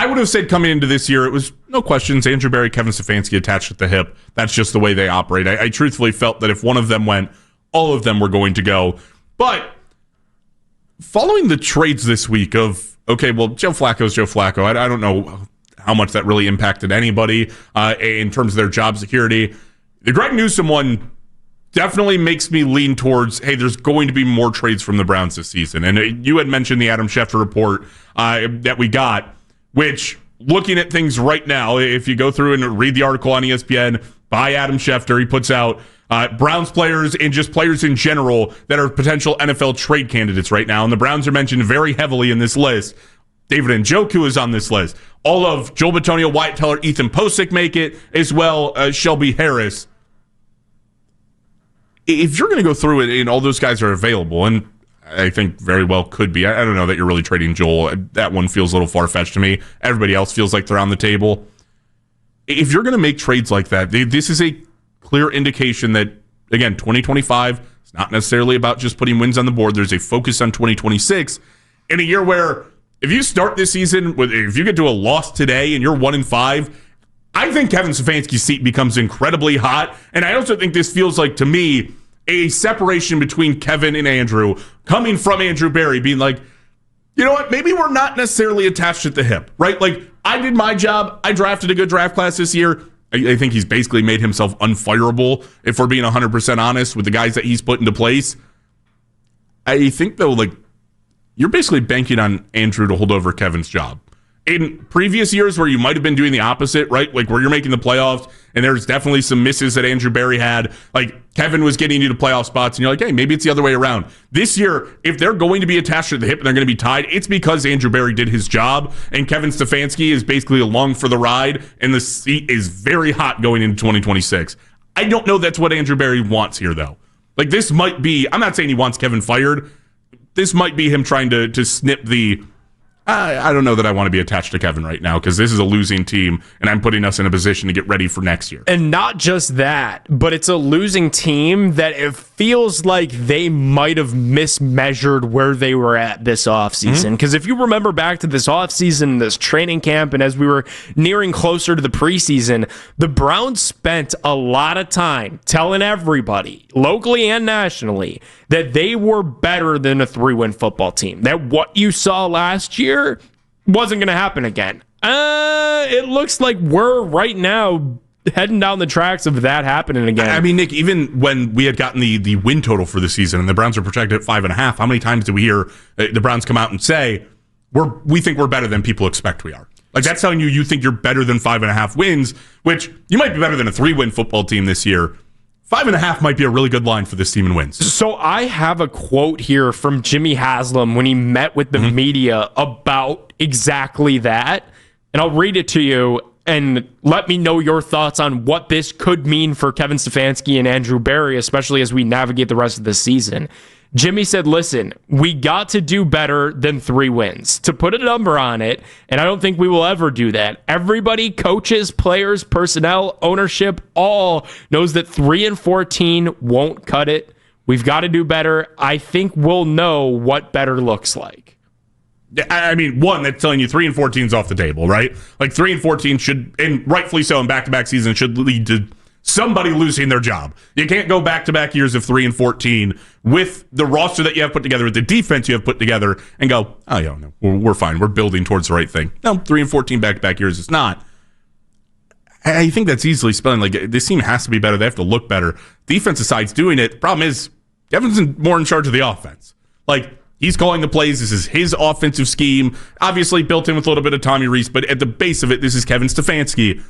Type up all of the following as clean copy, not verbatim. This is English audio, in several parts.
I would have said coming into this year, it was no questions, Andrew Berry, Kevin Stefanski attached at the hip. That's just the way they operate. I truthfully felt that if one of them went, all of them were going to go. But following the trades this week of, okay, well, Joe Flacco's Joe Flacco. I don't know how much that really impacted anybody in terms of their job security. The Greg Newsome one definitely makes me lean towards, hey, there's going to be more trades from the Browns this season. And you had mentioned the Adam Schefter report that we got, which, looking at things right now, if you go through and read the article on ESPN by Adam Schefter, he puts out Browns players and just players in general that are potential NFL trade candidates right now. And the Browns are mentioned very heavily in this list. David Njoku is on this list. All of Joel Bitonio, Wyatt Teller, Ethan Posick make it, as well as Shelby Harris. If you're going to go through it and all those guys are available, and I think very well could be, I don't know that you're really trading Joel. That one feels a little far-fetched to me. Everybody else feels like they're on the table. If you're going to make trades like that, this is a clear indication that, again, 2025 is not necessarily about just putting wins on the board. There's a focus on 2026 in a year where if you start this season, if you get to a loss today and you're 1-5, I think Kevin Stefanski's seat becomes incredibly hot. And I also think this feels like, to me, a separation between Kevin and Andrew, coming from Andrew Berry, being like, you know what, maybe we're not necessarily attached at the hip, right? Like, I did my job. I drafted a good draft class this year. I think he's basically made himself unfireable, if we're being 100% honest, with the guys that he's put into place. I think, though, like, you're basically banking on Andrew to hold over Kevin's job. In previous years where you might have been doing the opposite, right? Like where you're making the playoffs and there's definitely some misses that Andrew Berry had. Like Kevin was getting you to playoff spots and you're like, hey, maybe it's the other way around. This year, if they're going to be attached to the hip and they're going to be tied, it's because Andrew Berry did his job and Kevin Stefanski is basically along for the ride and the seat is very hot going into 2026. I don't know that's what Andrew Berry wants here, though. Like this might be, I'm not saying he wants Kevin fired. This might be him trying to snip the, I don't know that I want to be attached to Kevin right now because this is a losing team and I'm putting us in a position to get ready for next year. And not just that, but it's a losing team that it feels like they might have mismeasured where they were at this offseason. Because if you remember back to this offseason, this training camp, and as we were nearing closer to the preseason, the Browns spent a lot of time telling everybody, locally and nationally, that they were better than a 3-win football team. That what you saw last year wasn't going to happen again. It looks like we're right now heading down the tracks of that happening again. I mean, Nick, even when we had gotten the win total for the season and the Browns are projected at 5.5, how many times do we hear the Browns come out and say, we think we're better than people expect we are? Like, that's telling you think you're better than 5.5 wins, which you might be better than a 3-win football team this year. 5.5 might be a really good line for this team in wins. So I have a quote here from Jimmy Haslam when he met with the media about exactly that. And I'll read it to you and let me know your thoughts on what this could mean for Kevin Stefanski and Andrew Berry, especially as we navigate the rest of the season. Jimmy said, listen, we got to do better than 3 wins. To put a number on it, and I don't think we will ever do that. Everybody, coaches, players, personnel, ownership, all knows that 3-14 won't cut it. We've got to do better. I think we'll know what better looks like. I mean, one, that's telling you 3-14 is off the table, right? Like 3-14 should, and rightfully so in back-to-back seasons, should lead to somebody losing their job. You can't go back-to-back years of 3-14 with the roster that you have put together, with the defense you have put together, and go, oh, yeah, no, we're fine. We're building towards the right thing. No, 3-14 back-to-back years, it's not. I think that's easily spelling. Like, this team has to be better. They have to look better. Defensive side's doing it. The problem is, Kevin's more in charge of the offense. Like, he's calling the plays. This is his offensive scheme. Obviously built in with a little bit of Tommy Reese, but at the base of it, this is Kevin Stefanski.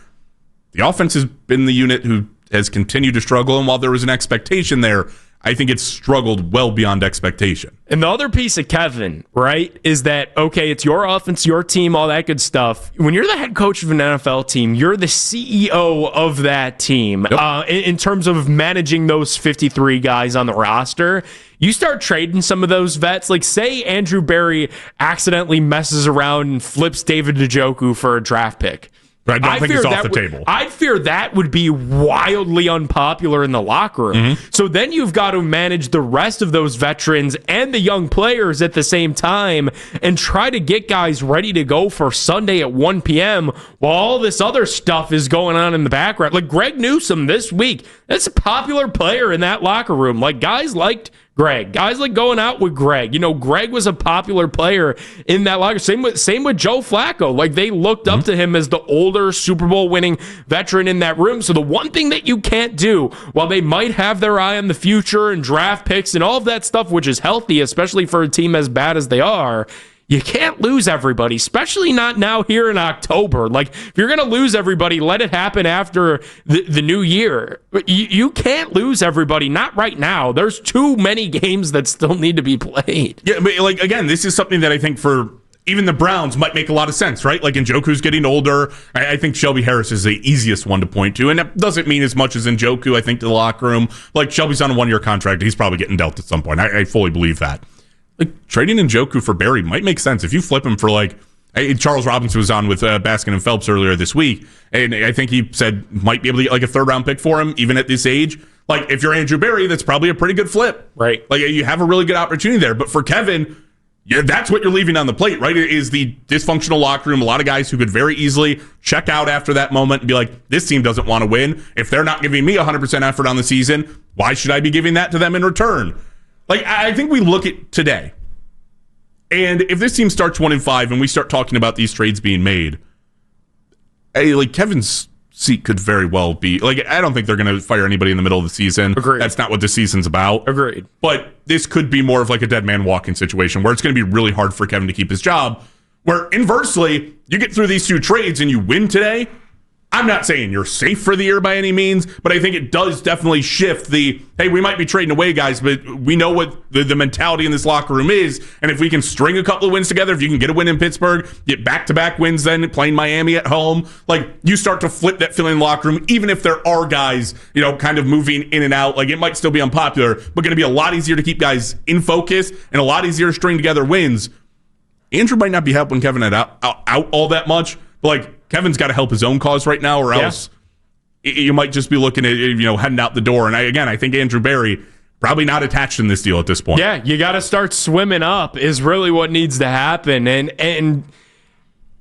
The offense has been the unit who has continued to struggle, and while there was an expectation there, I think it's struggled well beyond expectation. And the other piece of Kevin, right, is that, okay, it's your offense, your team, all that good stuff. When you're the head coach of an NFL team, you're the CEO of that team. Yep. In terms of managing those 53 guys on the roster, you start trading some of those vets. Like, say Andrew Berry accidentally messes around and flips David Njoku for a draft pick. But I don't think it's off the table. I'd fear that would be wildly unpopular in the locker room. So then you've got to manage the rest of those veterans and the young players at the same time and try to get guys ready to go for Sunday at 1 p.m. while all this other stuff is going on in the background. Like Greg Newsome this week, that's a popular player in that locker room. Like guys liked Greg. Guys like going out with Greg. You know, Greg was a popular player in that locker. Same with Joe Flacco. Like they looked up to him as the older Super Bowl winning veteran in that room. So the one thing that you can't do, while they might have their eye on the future and draft picks and all of that stuff, which is healthy, especially for a team as bad as they are, you can't lose everybody, especially not now here in October. Like, if you're going to lose everybody, let it happen after the new year. You can't lose everybody, not right now. There's too many games that still need to be played. Yeah, but like, again, this is something that I think for even the Browns might make a lot of sense, right? Like, Njoku's getting older. I think Shelby Harris is the easiest one to point to, and that doesn't mean as much as Njoku, I think, to the locker room. Like, Shelby's on a one-year contract. He's probably getting dealt at some point. I fully believe that. Like, trading Njoku for Barry might make sense if you flip him for, like, Charles Robinson was on with Baskin and Phelps earlier this week, and I think he said might be able to get like a third-round pick for him, even at this age. Like, if you're Andrew Barry, that's probably a pretty good flip. Right. Like, you have a really good opportunity there. But for Kevin, that's what you're leaving on the plate, right? It is the dysfunctional locker room. A lot of guys who could very easily check out after that moment and be like, this team doesn't want to win. If they're not giving me 100% effort on the season, why should I be giving that to them in return? Like, I think we look at today, and if this team starts 1-5 and we start talking about these trades being made, like, Kevin's seat could very well be, like, I don't think they're going to fire anybody in the middle of the season. Agreed. That's not what this season's about. Agreed. But this could be more of like a dead man walking situation where it's going to be really hard for Kevin to keep his job, where inversely, you get through these two trades and you win today. I'm not saying you're safe for the year by any means, but I think it does definitely shift the, hey, we might be trading away guys, but we know what the mentality in this locker room is. And if we can string a couple of wins together, if you can get a win in Pittsburgh, get back-to-back wins then, playing Miami at home, like, you start to flip that feeling in the locker room, even if there are guys, you know, kind of moving in and out. Like, it might still be unpopular, but going to be a lot easier to keep guys in focus and a lot easier to string together wins. Andrew might not be helping Kevin out all that much, but, like, Kevin's got to help his own cause right now, or else you might just be looking at, you know, heading out the door. And I think Andrew Barry probably not attached in this deal at this point. Yeah, you got to start swimming up is really what needs to happen. And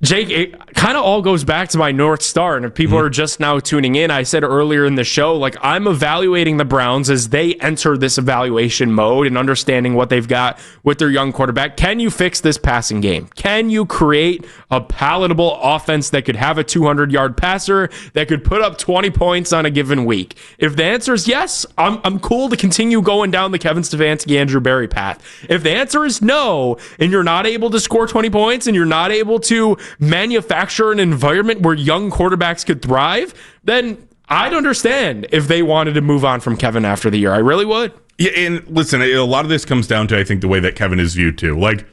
Jake, it kind of all goes back to my North Star. And if people are just now tuning in, I said earlier in the show, like, I'm evaluating the Browns as they enter this evaluation mode and understanding what they've got with their young quarterback. Can you fix this passing game? Can you create a palatable offense that could have a 200-yard passer that could put up 20 points on a given week? If the answer is yes, I'm cool to continue going down the Kevin Stefanski, Andrew Barry path. If the answer is no, and you're not able to score 20 points and you're not able to manufacture an environment where young quarterbacks could thrive, then I'd understand if they wanted to move on from Kevin after the year. I really would. Yeah, and listen, a lot of this comes down to, I think, the way that Kevin is viewed too. Like,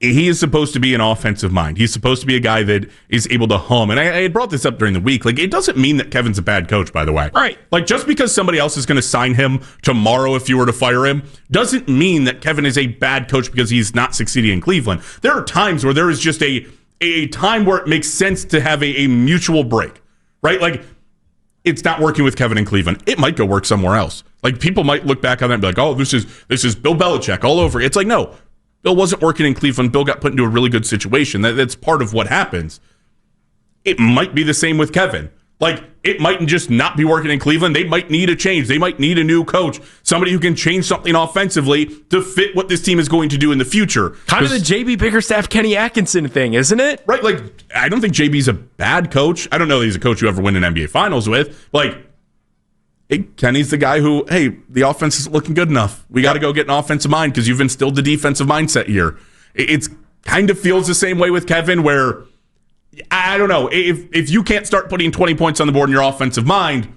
he is supposed to be an offensive mind. He's supposed to be a guy that is able to hum. And I had brought this up during the week. Like, it doesn't mean that Kevin's a bad coach, by the way. Right. Like, just because somebody else is going to sign him tomorrow if you were to fire him doesn't mean that Kevin is a bad coach because he's not succeeding in Cleveland. There are times where there is just a time where it makes sense to have a mutual break, right? Like, it's not working with Kevin in Cleveland. It might go work somewhere else. Like, people might look back on that and be like, oh, this is Bill Belichick all over. It's like, no, Bill wasn't working in Cleveland. Bill got put into a really good situation. That's part of what happens. It might be the same with Kevin. Like, it might just not be working in Cleveland. They might need a change. They might need a new coach, somebody who can change something offensively to fit what this team is going to do in the future. Kind of the JB Bickerstaff, Kenny Atkinson thing, isn't it? Right. Like, I don't think JB's a bad coach. I don't know that he's a coach you ever win an NBA Finals with. Like, hey, Kenny's the guy who, hey, the offense isn't looking good enough. We got to go get an offensive mind because you've instilled the defensive mindset here. It's kind of feels the same way with Kevin, where I don't know, if you can't start putting 20 points on the board in your offensive mind,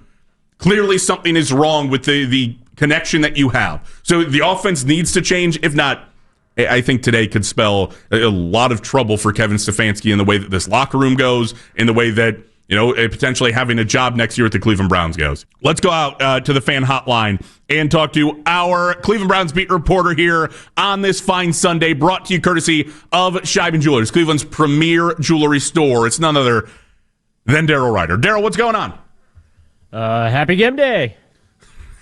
clearly something is wrong with the connection that you have. So the offense needs to change. If not, I think today could spell a lot of trouble for Kevin Stefanski in the way that this locker room goes, in the way that, you know, potentially having a job next year at the Cleveland Browns goes. Let's go out to the fan hotline and talk to our Cleveland Browns beat reporter here on this fine Sunday, brought to you courtesy of Scheiben Jewelers, Cleveland's premier jewelry store. It's none other then Daryl Ryder. Daryl, what's going on? Happy game day.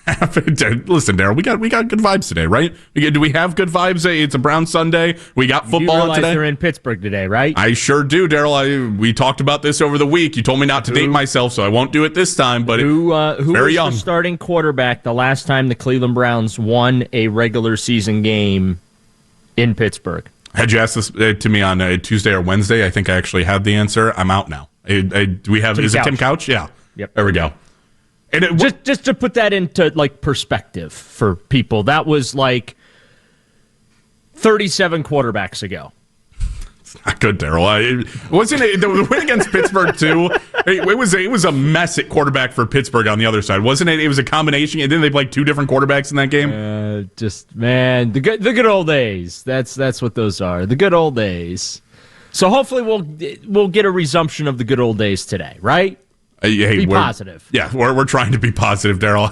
Listen, Daryl, we got good vibes today, right? Do we have good vibes? It's a Brown Sunday. We got football you realize today. They're in Pittsburgh today, right? I sure do, Daryl. We talked about this over the week. You told me not to date myself, so I won't do it this time. But who very was young. the starting quarterback the last time the Cleveland Browns won a regular season game in Pittsburgh? Had you asked this to me on Tuesday or Wednesday, I think I actually had the answer. I'm out now. Do we have? Is it Tim Couch? Yeah. Yep. There we go. And just to put that into perspective for people, that was 37 quarterbacks ago. It's not good, Daryl. Wasn't it the win against Pittsburgh too? It was a mess at quarterback for Pittsburgh on the other side, wasn't it? It was a combination, and then they played two different quarterbacks in that game. The good old days. That's what those are. The good old days. So hopefully we'll get a resumption of the good old days today, right? Be positive. Yeah, we're trying to be positive, Daryl.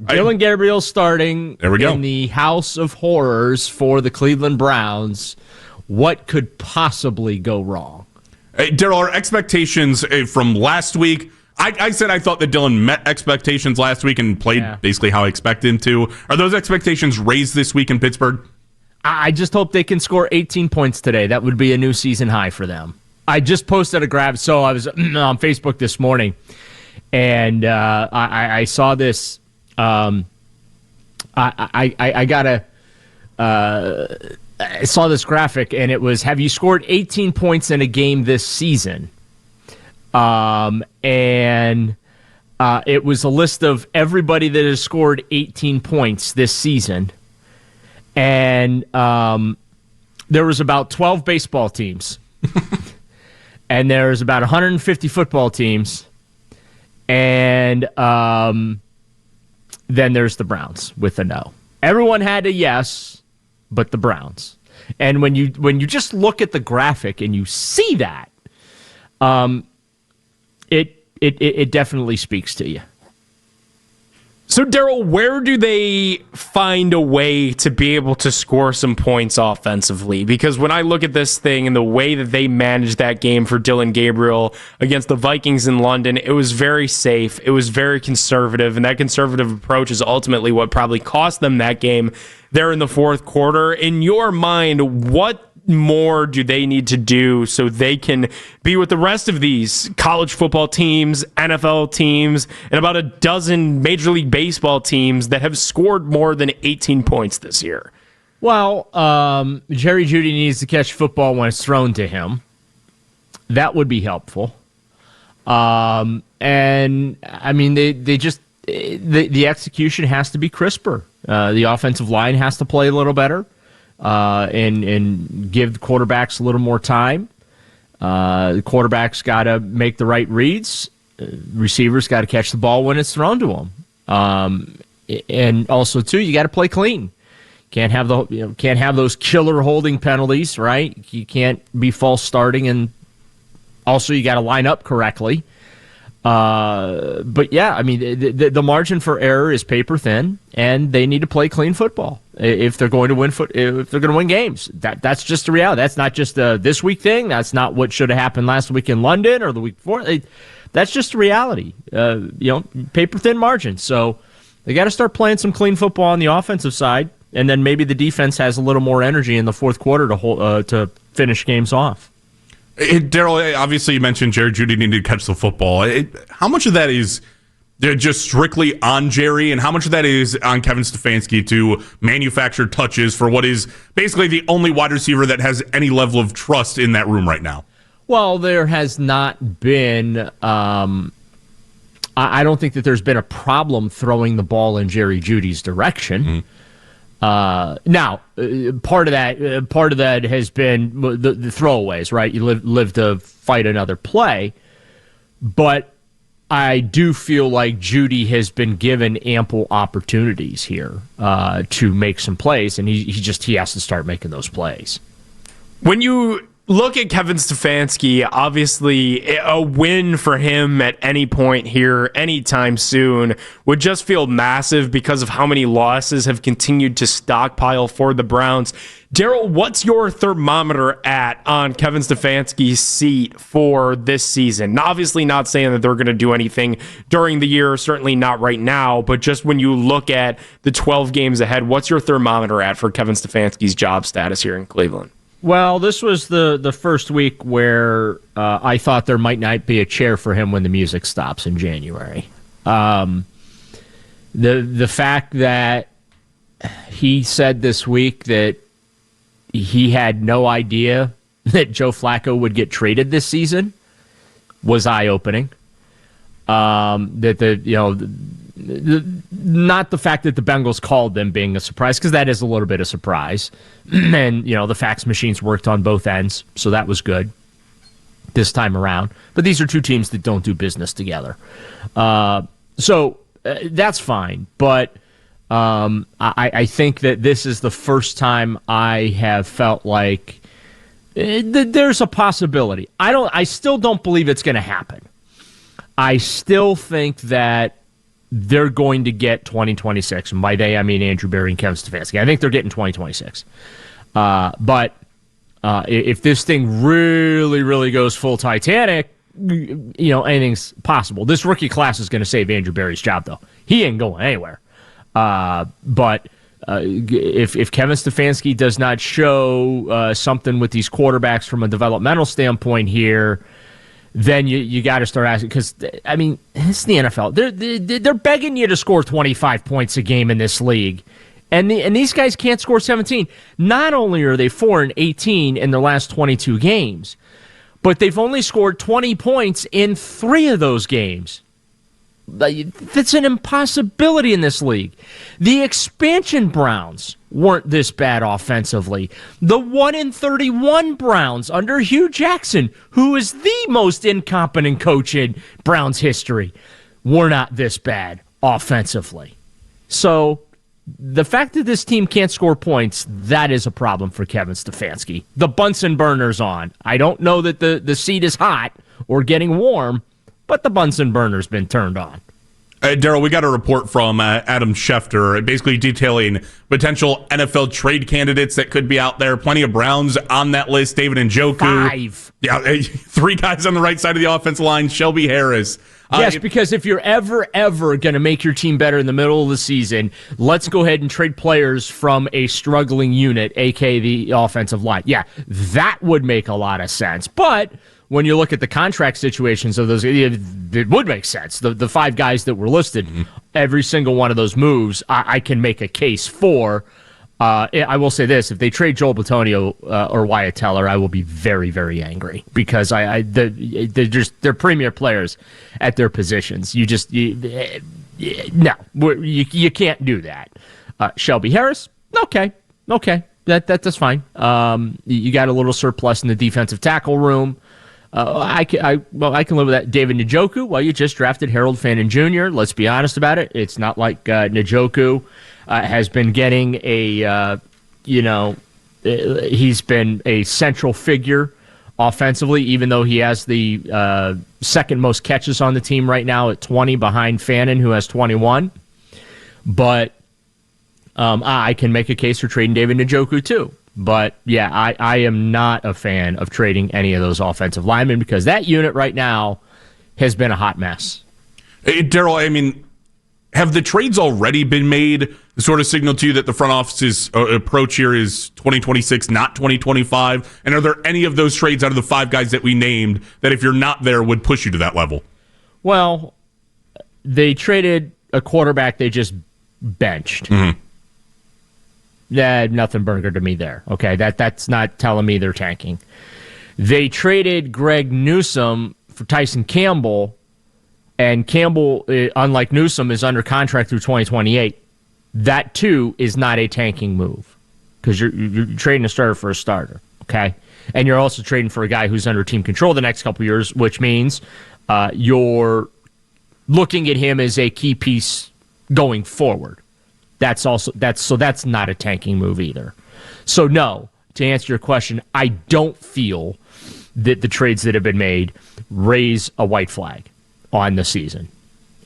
Dylan Gabriel starting there we go. in the House of Horrors for the Cleveland Browns. What could possibly go wrong? Daryl, our expectations from last week, I said I thought that Dylan met expectations last week and played basically how I expected him to. Are those expectations raised this week in Pittsburgh? I just hope they can score 18 points today. That would be a new season high for them. I just posted a graph. So I was on Facebook this morning, and I saw this. I saw this graphic, and it was: have you scored 18 points in a game this season? And it was a list of everybody that has scored 18 points this season, and there was about 12 baseball teams. And there's about 150 football teams, and then there's the Browns with a no. Everyone had a yes, but the Browns. And when you just look at the graphic and you see that, it definitely speaks to you. So, Daryl, where do they find a way to be able to score some points offensively? Because when I look at this thing and the way that they managed that game for Dylan Gabriel against the Vikings in London, it was very safe. It was very conservative, and that conservative approach is ultimately what probably cost them that game there in the fourth quarter. In your mind, what more do they need to do so they can be with the rest of these college football teams, NFL teams, and about a dozen Major League Baseball teams that have scored more than 18 points this year? Well, Jerry Jeudy needs to catch football when it's thrown to him. That would be helpful. And I mean, they just the execution has to be crisper. The offensive line has to play a little better. And give the quarterbacks a little more time. The quarterback's got to make the right reads. Receivers got to catch the ball when it's thrown to them. And also, too, you got to play clean. Can't have those killer holding penalties, right? You can't be false starting, and also you got to line up correctly. But yeah, I mean, the margin for error is paper thin, and they need to play clean football if they're going to win. If they're going to win games, that's just the reality. That's not just a this week thing. That's not what should have happened last week in London or the week before. That's just the reality. Paper thin margin. So they got to start playing some clean football on the offensive side, and then maybe the defense has a little more energy in the fourth quarter to finish games off. Daryl, obviously you mentioned Jerry Jeudy needed to catch the football. How much of that is just strictly on Jerry, and how much of that is on Kevin Stefanski to manufacture touches for what is basically the only wide receiver that has any level of trust in that room right now? Well, there has not been I don't think that there's been a problem throwing the ball in Jerry Jeudy's direction. Mm-hmm. Now, part of that has been the throwaways, right? You live to fight another play, but I do feel like Jeudy has been given ample opportunities here to make some plays, and he has to start making those plays. When you look at Kevin Stefanski, obviously a win for him at any point here, anytime soon, would just feel massive because of how many losses have continued to stockpile for the Browns. Daryl, what's your thermometer at on Kevin Stefanski's seat for this season? Now, obviously not saying that they're going to do anything during the year, certainly not right now, but just when you look at the 12 games ahead, what's your thermometer at for Kevin Stefanski's job status here in Cleveland? Well, this was the first week where I thought there might not be a chair for him when the music stops in January. The fact that he said this week that he had no idea that Joe Flacco would get traded this season was eye-opening. Not the fact that the Bengals called them being a surprise, because that is a little bit of surprise. And, the fax machines worked on both ends, so that was good this time around. But these are two teams that don't do business together. So that's fine. But I think that this is the first time I have felt like there's a possibility. I still don't believe it's going to happen. I still think that they're going to get 2026. And by they, I mean Andrew Berry and Kevin Stefanski. I think they're getting 2026. But if this thing really, really goes full Titanic, anything's possible. This rookie class is going to save Andrew Berry's job, though. He ain't going anywhere. But if Kevin Stefanski does not show something with these quarterbacks from a developmental standpoint here, then you got to start asking, because it's the NFL. They're begging you to score 25 points a game in this league, and these guys can't score 17. Not only are they 4-18 in their last 22 games, but they've only scored 20 points in 3 of those games. That's an impossibility in this league. The expansion Browns weren't this bad offensively. The 1-31 Browns under Hugh Jackson, who is the most incompetent coach in Browns history, were not this bad offensively. So the fact that this team can't score points, that is a problem for Kevin Stefanski. The Bunsen burner's on. I don't know that the seat is hot or getting warm, but the Bunsen burner's been turned on. Daryl, we got a report from Adam Schefter basically detailing potential NFL trade candidates that could be out there. Plenty of Browns on that list. David Njoku. 5. Yeah, 3 guys on the right side of the offensive line. Shelby Harris. Yes, because if you're ever going to make your team better in the middle of the season, let's go ahead and trade players from a struggling unit, a.k.a. the offensive line. Yeah, that would make a lot of sense. But when you look at the contract situations of those, it would make sense. The 5 guys that were listed, every single one of those moves, I can make a case for. I will say this: if they trade Joel Bitonio or Wyatt Teller, I will be very, very angry, because they're premier players at their positions. You can't do that. Shelby Harris, okay, that's fine. You got a little surplus in the defensive tackle room. I can live with that. David Njoku, well, you just drafted Harold Fannin Jr. Let's be honest about it. It's not like Njoku has been getting he's been a central figure offensively, even though he has the second most catches on the team right now at 20 behind Fannin, who has 21. But I can make a case for trading David Njoku too. But, yeah, I am not a fan of trading any of those offensive linemen, because that unit right now has been a hot mess. Daryl, have the trades already been made? The sort of signal to you that the front office's approach here is 2026, not 2025? And are there any of those trades out of the 5 guys that we named that, if you're not there, would push you to that level? Well, they traded a quarterback they just benched. Mm-hmm. Yeah, nothing burger to me there. Okay, that's not telling me they're tanking. They traded Greg Newsome for Tyson Campbell, and Campbell, unlike Newsome, is under contract through 2028. That, too, is not a tanking move, because you're trading a starter for a starter, okay? And you're also trading for a guy who's under team control the next couple of years, which means you're looking at him as a key piece going forward. That's not a tanking move either. So no, to answer your question, I don't feel that the trades that have been made raise a white flag on the season.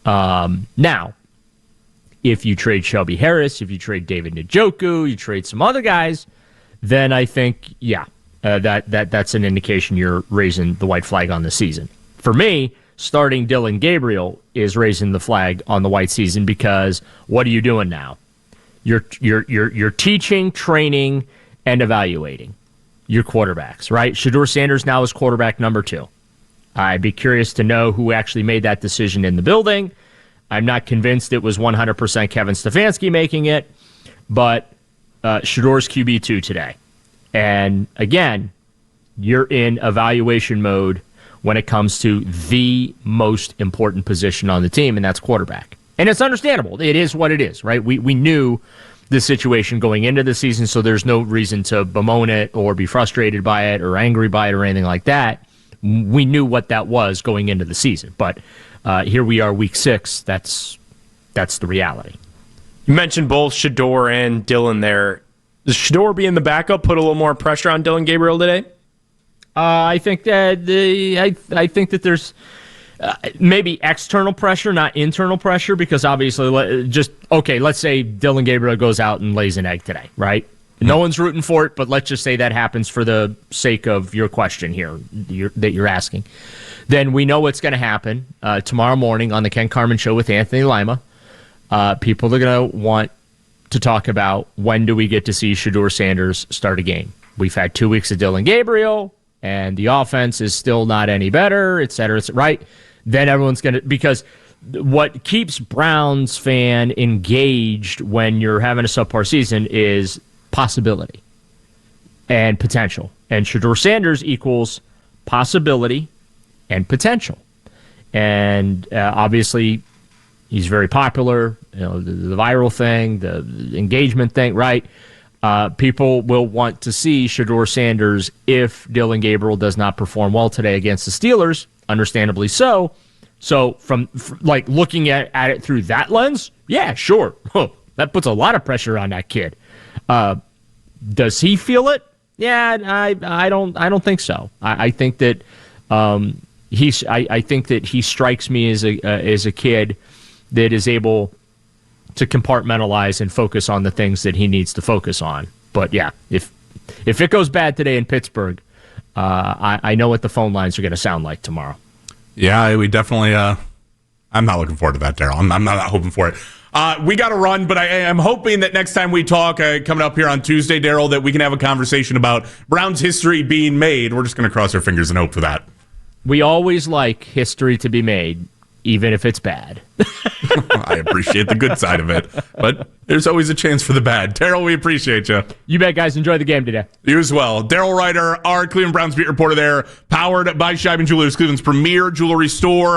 Now, if you trade Shelby Harris, if you trade David Njoku, you trade some other guys, then I think, that's an indication you're raising the white flag on the season. For me, starting Dylan Gabriel is raising the flag on the white season, because what are you doing now? You're teaching, training, and evaluating your quarterbacks, right? Shedeur Sanders now is quarterback number 2. I'd be curious to know who actually made that decision in the building. I'm not convinced it was 100% Kevin Stefanski making it, but Shedeur's QB2 today. And again, you're in evaluation mode when it comes to the most important position on the team, and that's quarterback. And it's understandable. It is what it is, right? We knew the situation going into the season, so there's no reason to bemoan it or be frustrated by it or angry by it or anything like that. We knew what that was going into the season. But here we are, week 6. That's the reality. You mentioned both Shedeur and Dylan there. Does Shedeur being the backup put a little more pressure on Dylan Gabriel today? I think that I think that there's maybe external pressure, not internal pressure, because obviously, let's say Dylan Gabriel goes out and lays an egg today, right? No one's rooting for it, but let's just say that happens for the sake of your question here that you're asking. Then we know what's going to happen tomorrow morning on the Ken Carman Show with Anthony Lima. People are going to want to talk about, when do we get to see Shedeur Sanders start a game? We've had 2 weeks of Dylan Gabriel, and the offense is still not any better, et cetera, right? Then everyone's going to, because what keeps Browns fan engaged when you're having a subpar season is possibility and potential. And Shedeur Sanders equals possibility and potential. And obviously, he's very popular. The viral thing, the engagement thing, right? People will want to see Shedeur Sanders if Dylan Gabriel does not perform well today against the Steelers, understandably so. So from looking at it through that lens, yeah, sure. That puts a lot of pressure on that kid. Does he feel it? Yeah, I don't think so. I think that I think that he strikes me as a kid that is able to compartmentalize and focus on the things that he needs to focus on. But yeah, if it goes bad today in Pittsburgh, I know what the phone lines are going to sound like tomorrow. Yeah, we definitely. I'm not looking forward to that, Daryl. I'm not hoping for it. We got to run, but I am hoping that next time we talk, coming up here on Tuesday, Daryl, that we can have a conversation about Browns history being made. We're just going to cross our fingers and hope for that. We always like history to be made, even if it's bad. I appreciate the good side of it, but there's always a chance for the bad. Daryl, we appreciate you. You bet, guys. Enjoy the game today. You as well. Daryl Ryder, our Cleveland Browns beat reporter there, powered by Scheib & Jewelers, Cleveland's premier jewelry store.